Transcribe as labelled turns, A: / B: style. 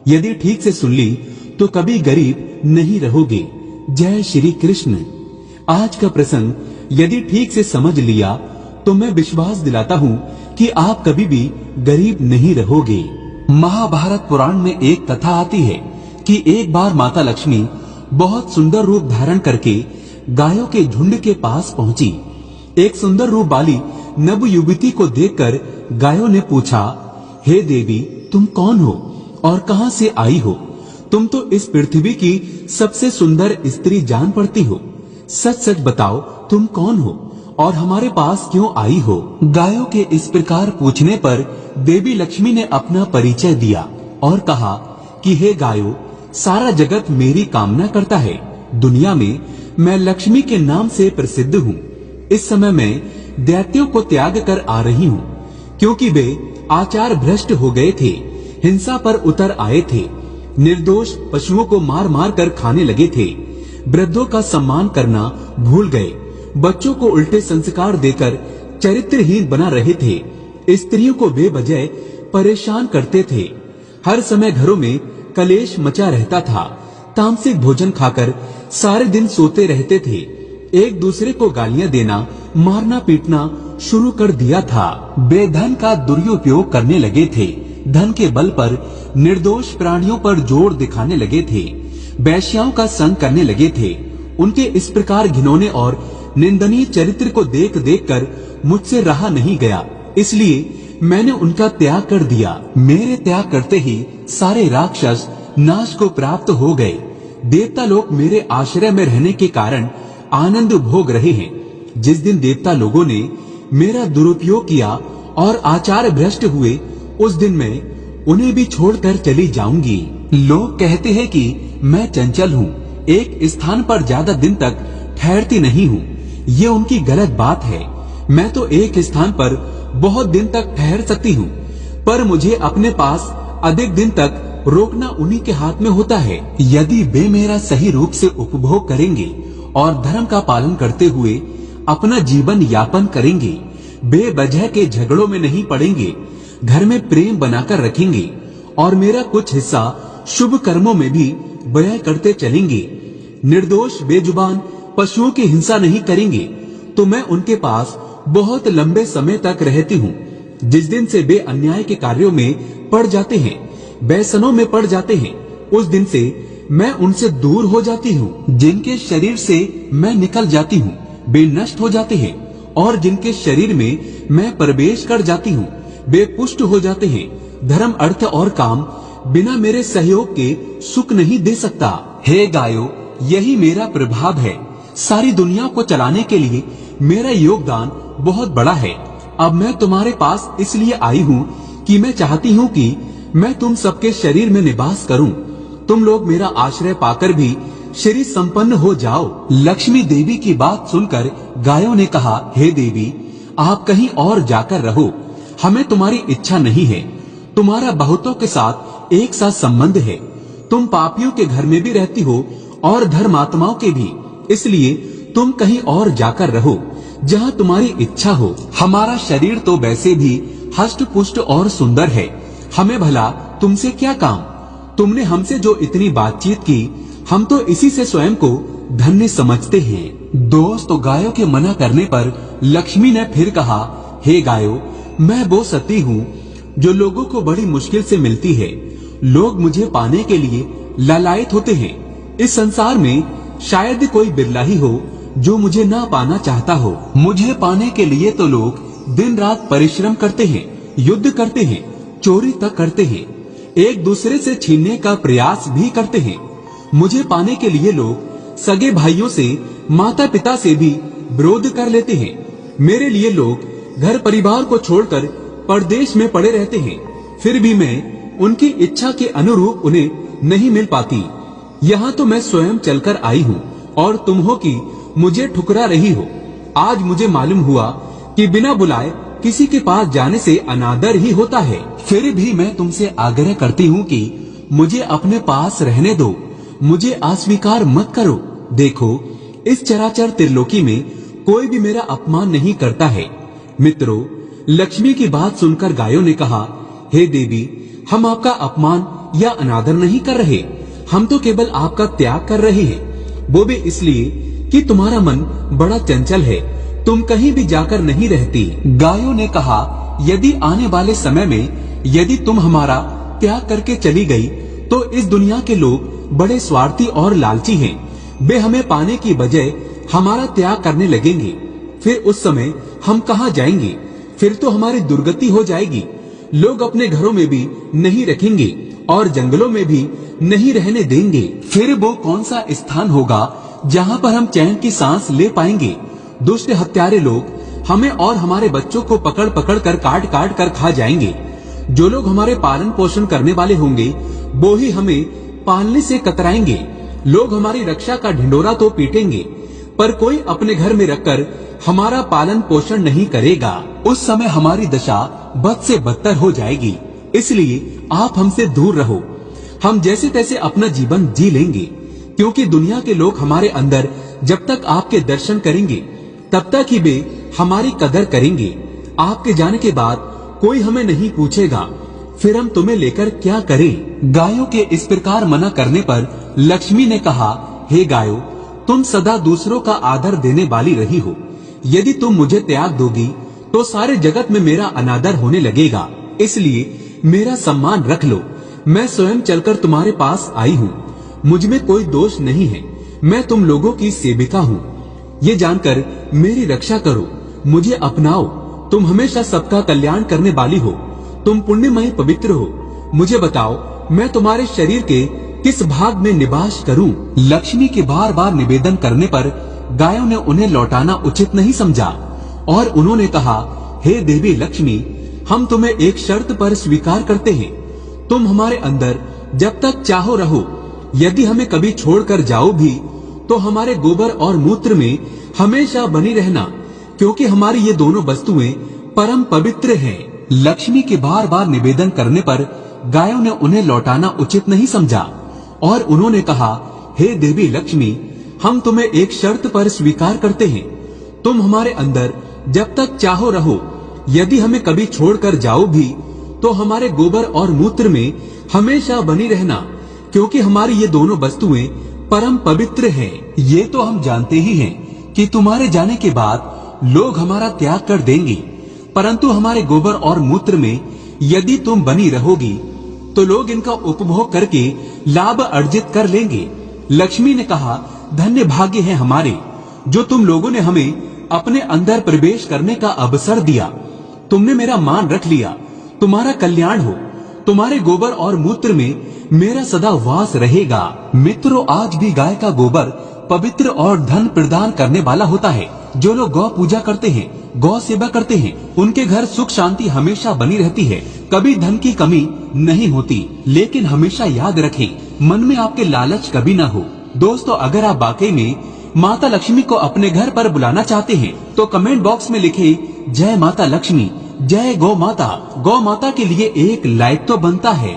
A: यदि ठीक से सुन ली तो कभी गरीब नहीं रहोगे। जय श्री कृष्ण। आज का प्रसंग यदि ठीक से समझ लिया तो मैं विश्वास दिलाता हूँ कि आप कभी भी गरीब नहीं रहोगे। महाभारत पुराण में एक कथा आती है कि एक बार माता लक्ष्मी बहुत सुंदर रूप धारण करके गायों के झुंड के पास पहुंची। एक सुंदर रूप वाली नव युवती को देखकर गायों ने पूछा, हे देवी, तुम कौन हो और कहां से आई हो? तुम तो इस पृथ्वी की सबसे सुंदर स्त्री जान पड़ती हो। सच सच बताओ, तुम कौन हो और हमारे पास क्यों आई हो? गायों के इस प्रकार पूछने पर देवी लक्ष्मी ने अपना परिचय दिया और कहा कि हे गायों, सारा जगत मेरी कामना करता है। दुनिया में मैं लक्ष्मी के नाम से प्रसिद्ध हूँ। इस समय मैं दैत्यों को त्याग कर आ रही हूँ, क्योंकि वे आचार भ्रष्ट हो गए थे, हिंसा पर उतर आए थे, निर्दोष पशुओं को मार मार कर खाने लगे थे, वृद्धों का सम्मान करना भूल गए, बच्चों को उल्टे संस्कार देकर चरित्रहीन बना रहे थे, स्त्रियों को बेवजह परेशान करते थे, हर समय घरों में कलेश मचा रहता था, तामसिक भोजन खाकर सारे दिन सोते रहते थे, एक दूसरे को गालियां देना, मारना पीटना शुरू कर दिया था, बेधन का दुरुपयोग करने लगे थे, धन के बल पर निर्दोष प्राणियों पर जोर दिखाने लगे थे, वैश्याओं का संग करने लगे थे। उनके इस प्रकार घिनौने और निंदनीय चरित्र को देख देख कर मुझसे रहा नहीं गया, इसलिए मैंने उनका त्याग कर दिया। मेरे त्याग करते ही सारे राक्षस नाश को प्राप्त हो गए। देवता लोग मेरे आश्रय में रहने के कारण आनंद भोग रहे हैं। जिस दिन देवता लोगों ने मेरा दुरुपयोग किया और आचार भ्रष्ट हुए, उस दिन मैं उन्हें भी छोड़कर चली जाऊंगी। लोग कहते हैं कि मैं चंचल हूँ, एक स्थान पर ज्यादा दिन तक ठहरती नहीं हूँ। ये उनकी गलत बात है। मैं तो एक स्थान पर बहुत दिन तक ठहर सकती हूँ, पर मुझे अपने पास अधिक दिन तक रोकना उन्हीं के हाथ में होता है। यदि वे मेरा सही रूप से उपभोग करेंगे और धर्म का पालन करते हुए अपना जीवन यापन करेंगे, बेवजह के झगड़ों में नहीं पड़ेंगे, घर में प्रेम बनाकर रखेंगे और मेरा कुछ हिस्सा शुभ कर्मों में भी व्यय करते चलेंगे, निर्दोष बेजुबान पशुओं की हिंसा नहीं करेंगे, तो मैं उनके पास बहुत लंबे समय तक रहती हूँ। जिस दिन से वे अन्याय के कार्यों में पड़ जाते हैं, व्यसनों में पड़ जाते हैं, उस दिन से मैं उनसे दूर हो जाती हूँ। जिनके शरीर से मैं निकल जाती हूँ, वे नष्ट हो जाते हैं, और जिनके शरीर में मैं प्रवेश कर जाती हूँ, वे पुष्ट हो जाते हैं। धर्म, अर्थ और काम बिना मेरे सहयोग के सुख नहीं दे सकता। हे गायों, यही मेरा प्रभाव है। सारी दुनिया को चलाने के लिए मेरा योगदान बहुत बड़ा है। अब मैं तुम्हारे पास इसलिए आई हूँ कि मैं चाहती हूँ कि मैं तुम सबके शरीर में निवास करूँ। तुम लोग मेरा आश्रय पाकर भी शरीर संपन्न हो जाओ। लक्ष्मी देवी की बात सुनकर गायों ने कहा, हे देवी, आप कहीं और जाकर रहो, हमें तुम्हारी इच्छा नहीं है। तुम्हारा बहुतों के साथ एक साथ संबंध है। तुम पापियों के घर में भी रहती हो और धर्मात्माओं के भी, इसलिए तुम कहीं और जाकर रहो जहाँ तुम्हारी इच्छा हो। हमारा शरीर तो वैसे भी हष्ट पुष्ट और सुंदर है, हमें भला तुमसे क्या काम? तुमने हमसे जो इतनी बातचीत की, हम तो इसी से स्वयं को धन्य समझते हैं। दोस्तों, गायों के मना करने पर लक्ष्मी ने फिर कहा, हे गायों, मैं वो सती हूँ जो लोगों को बड़ी मुश्किल से मिलती है। लोग मुझे पाने के लिए लालायित होते हैं। इस संसार में शायद कोई बिरला ही हो जो मुझे ना पाना चाहता हो। मुझे पाने के लिए तो लोग दिन रात परिश्रम करते हैं, युद्ध करते हैं, चोरी तक करते हैं, एक दूसरे से छीनने का प्रयास भी करते हैं। मुझे पाने के लिए लोग सगे भाइयों से, माता पिता से भी विरोध कर लेते हैं। मेरे लिए लोग घर परिवार को छोड़कर परदेश में पड़े रहते हैं, फिर भी मैं उनकी इच्छा के अनुरूप उन्हें नहीं मिल पाती। यहाँ तो मैं स्वयं चलकर आई हूँ और तुम हो कि मुझे ठुकरा रही हो। आज मुझे मालूम हुआ कि बिना बुलाए किसी के पास जाने से अनादर ही होता है। फिर भी मैं तुमसे आग्रह करती हूँ कि मुझे अपने पास रहने दो, मुझे अस्वीकार मत करो। देखो, इस चराचर त्रिलोकी में कोई भी मेरा अपमान नहीं करता है। मित्रों, लक्ष्मी की बात सुनकर गायों ने कहा, हे देवी, हम आपका अपमान या अनादर नहीं कर रहे, हम तो केवल आपका त्याग कर रहे हैं, वो भी इसलिए कि तुम्हारा मन बड़ा चंचल है, तुम कहीं भी जाकर नहीं रहती। गायों ने कहा, यदि आने वाले समय में यदि तुम हमारा त्याग करके चली गई तो इस दुनिया के लोग बड़े स्वार्थी और लालची हैं, वे हमें पाने की बजाय हमारा त्याग करने लगेंगे। फिर उस समय हम कहाँ जाएंगे? फिर तो हमारी दुर्गति हो जाएगी। लोग अपने घरों में भी नहीं रखेंगे और जंगलों में भी नहीं रहने देंगे। फिर वो कौन सा स्थान होगा जहाँ पर हम चैन की सांस ले पाएंगे? दुष्ट हत्यारे लोग हमें और हमारे बच्चों को पकड़ पकड़ कर काट काट कर खा जाएंगे। जो लोग हमारे पालन पोषण करने वाले होंगे वो ही हमें पालने से कतराएंगे। लोग हमारी रक्षा का ढिंडोरा तो पीटेंगे, पर कोई अपने घर में रखकर हमारा पालन पोषण नहीं करेगा। उस समय हमारी दशा बद से बदतर हो जाएगी। इसलिए आप हमसे दूर रहो, हम जैसे तैसे अपना जीवन जी लेंगे, क्योंकि दुनिया के लोग हमारे अंदर जब तक आपके दर्शन करेंगे तब तक ही वे हमारी कदर करेंगे। आपके जाने के बाद कोई हमें नहीं पूछेगा, फिर हम तुम्हें लेकर क्या करें? गायों के इस प्रकार मना करने पर लक्ष्मी ने कहा, हे गायों, तुम सदा दूसरों का आदर देने वाली रही हो। यदि तुम मुझे त्याग दोगी तो सारे जगत में मेरा अनादर होने लगेगा, इसलिए मेरा सम्मान रख लो। मैं स्वयं चलकर तुम्हारे पास आई हूँ, मुझ में कोई दोष नहीं है, मैं तुम लोगों की सेविका हूँ। ये जानकर मेरी रक्षा करो, मुझे अपनाओ। तुम हमेशा सबका कल्याण करने वाली हो, तुम पुण्यमयी पवित्र हो। मुझे बताओ, मैं तुम्हारे शरीर के किस भाग में निवास करूं? लक्ष्मी के बार बार निवेदन करने पर गायों ने उन्हें लौटाना उचित नहीं समझा और उन्होंने कहा, हे देवी लक्ष्मी, हम तुम्हें एक शर्त पर स्वीकार करते हैं। तुम हमारे अंदर जब तक चाहो रहो, यदि हमें कभी छोड़कर जाओ भी तो हमारे गोबर और मूत्र में हमेशा बनी रहना, क्योंकि हमारी ये दोनों वस्तुएं परम पवित्र हैं। लक्ष्मी के बार बार निवेदन करने पर गायों ने उन्हें लौटाना उचित नहीं समझा और उन्होंने कहा, हे देवी लक्ष्मी, हम तुम्हें एक शर्त पर स्वीकार करते हैं। तुम हमारे अंदर जब तक चाहो रहो, यदि हमें कभी छोड़कर जाओ भी तो हमारे गोबर और मूत्र में हमेशा बनी रहना, क्योंकि हमारी ये दोनों वस्तुएं परम पवित्र हैं। ये तो हम जानते ही हैं कि तुम्हारे जाने के बाद लोग हमारा त्याग कर देंगे, परंतु हमारे गोबर और मूत्र में यदि तुम बनी रहोगी तो लोग इनका उपभोग करके लाभ अर्जित कर लेंगे। लक्ष्मी ने कहा, धन्य भाग्य है हमारे, जो तुम लोगों ने हमें अपने अंदर प्रवेश करने का अवसर दिया। तुमने मेरा मान रख लिया, तुम्हारा कल्याण हो। तुम्हारे गोबर और मूत्र में मेरा सदा वास रहेगा। मित्रों, आज भी गाय का गोबर पवित्र और धन प्रदान करने वाला होता है। जो लोग गौ पूजा करते हैं, गौ सेवा करते हैं, उनके घर सुख शांति हमेशा बनी रहती है, कभी धन की कमी नहीं होती। लेकिन हमेशा याद रखें, मन में आपके लालच कभी ना हो। दोस्तों, अगर आप वाकई में माता लक्ष्मी को अपने घर पर बुलाना चाहते हैं तो कमेंट बॉक्स में लिखे, जय माता लक्ष्मी, जय गौ माता। गौ माता के लिए एक लाइक तो बनता है।